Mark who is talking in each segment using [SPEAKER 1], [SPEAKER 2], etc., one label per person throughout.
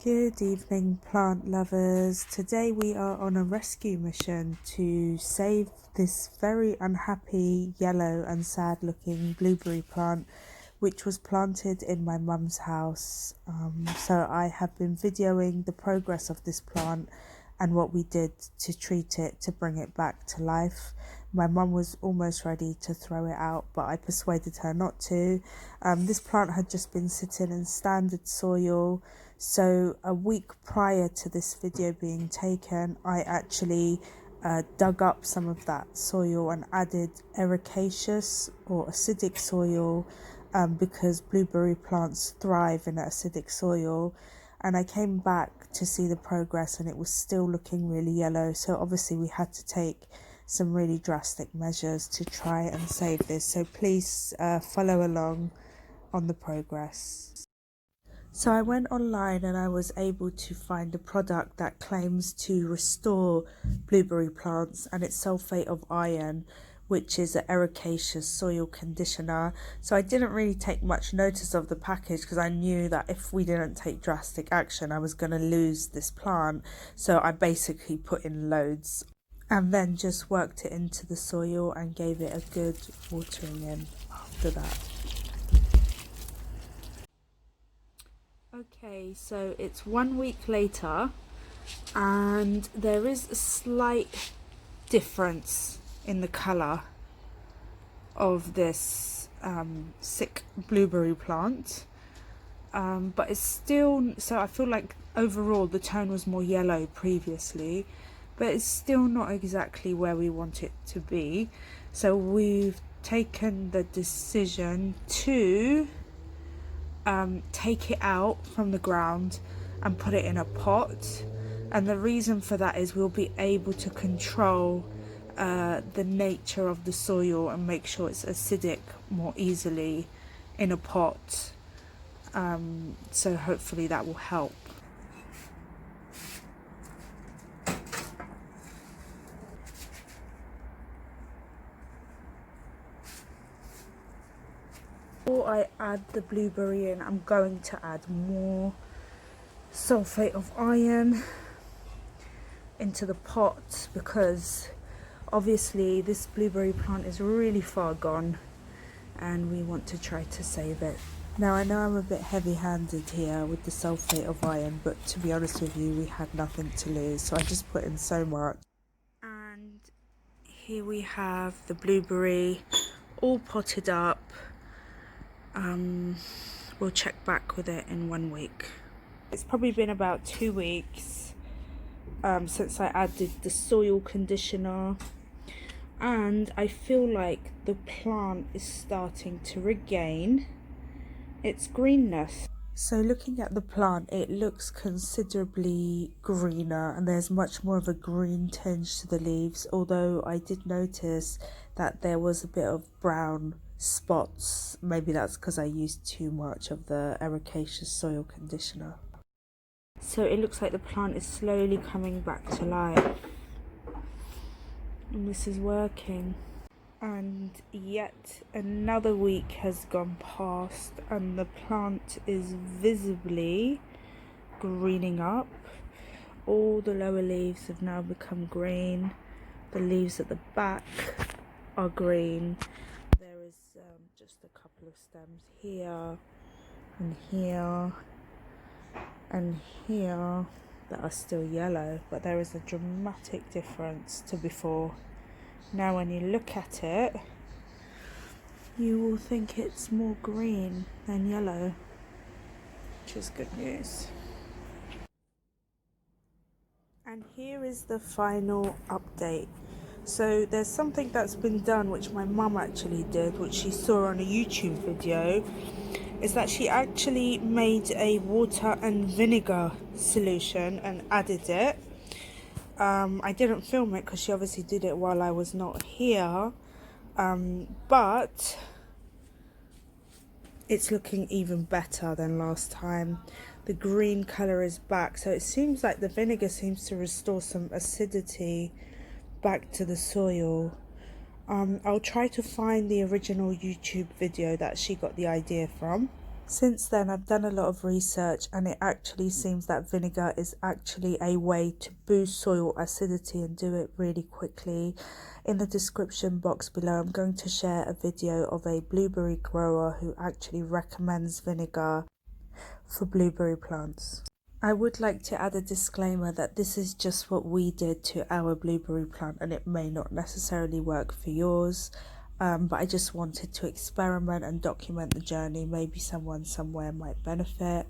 [SPEAKER 1] Good evening, plant lovers. Today we are on a rescue mission to save this very unhappy, yellow and sad looking blueberry plant which was planted in my mum's house. So I have been videoing the progress of this plant and what we did to treat it to bring it back to life. My mum was almost ready to throw it out, but I persuaded her not to. This plant had just been sitting in standard soil, so a week prior to this video being taken, I actually dug up some of that soil and added ericaceous or acidic soil, because blueberry plants thrive in acidic soil. And I came back to see the progress and it was still looking really yellow, so obviously we had to take some really drastic measures to try and save this. So please follow along on the progress. So I went online and I was able to find a product that claims to restore blueberry plants, and it's sulfate of iron, which is an ericaceous soil conditioner. So I didn't really take much notice of the package because I knew that if we didn't take drastic action I was going to lose this plant. So I basically put in loads and then just worked it into the soil and gave it a good watering in after that. Okay, so it's 1 week later and there is a slight difference in the colour of this sick blueberry plant, but it's still, so I feel like overall the tone was more yellow previously, but it's still not exactly where we want it to be. So we've taken the decision to take it out from the ground and put it in a pot, and the reason for that is we'll be able to control the nature of the soil and make sure it's acidic more easily in a pot, so hopefully that will help. Before I add the blueberry in, I'm going to add more sulfate of iron into the pot because obviously this blueberry plant is really far gone and we want to try to save it. Now I know I'm a bit heavy-handed here with the sulfate of iron, but to be honest with you, we had nothing to lose, so I just put in so much. And here we have the blueberry all potted up. We'll check back with it in 1 week. It's probably been about 2 weeks since I added the soil conditioner, and I feel like the plant is starting to regain its greenness. So looking at the plant, it looks considerably greener and there's much more of a green tinge to the leaves, although I did notice that there was a bit of brown spots. Maybe that's because I used too much of the ericaceous soil conditioner. So it looks like the plant is slowly coming back to life and this is working. And yet another week has gone past and the plant is visibly greening up. All the lower leaves have now become green. The leaves at the back are green. There is just a couple of stems here and here and here that are still yellow, but there is a dramatic difference to before. Now when you look at it, you will think it's more green than yellow, which is good news. And here is the final update. So there's something that's been done which my mum actually did, which she saw on a YouTube video, is that she actually made a water and vinegar solution and added it. I didn't film it because she obviously did it while I was not here, but it's looking even better than last time. The green colour is back, so it seems like the vinegar seems to restore some acidity back to the soil. I'll try to find the original YouTube video that she got the idea from Since then, I've done a lot of research, and it actually seems that vinegar is actually a way to boost soil acidity and do it really quickly. In the description box below, I'm going to share a video of a blueberry grower who actually recommends vinegar for blueberry plants. I would like to add a disclaimer that this is just what we did to our blueberry plant, and it may not necessarily work for yours. But I just wanted to experiment and document the journey. Maybe someone somewhere might benefit.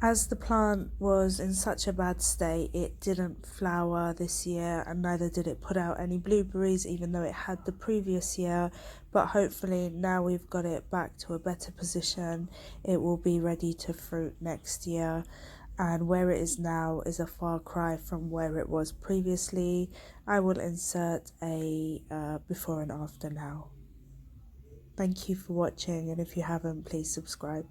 [SPEAKER 1] As the plant was in such a bad state, it didn't flower this year, and neither did it put out any blueberries, even though it had the previous year. But hopefully now we've got it back to a better position, it will be ready to fruit next year. And where it is now is a far cry from where it was previously. I will insert a before and after now. Thank you for watching, and if you haven't, please subscribe.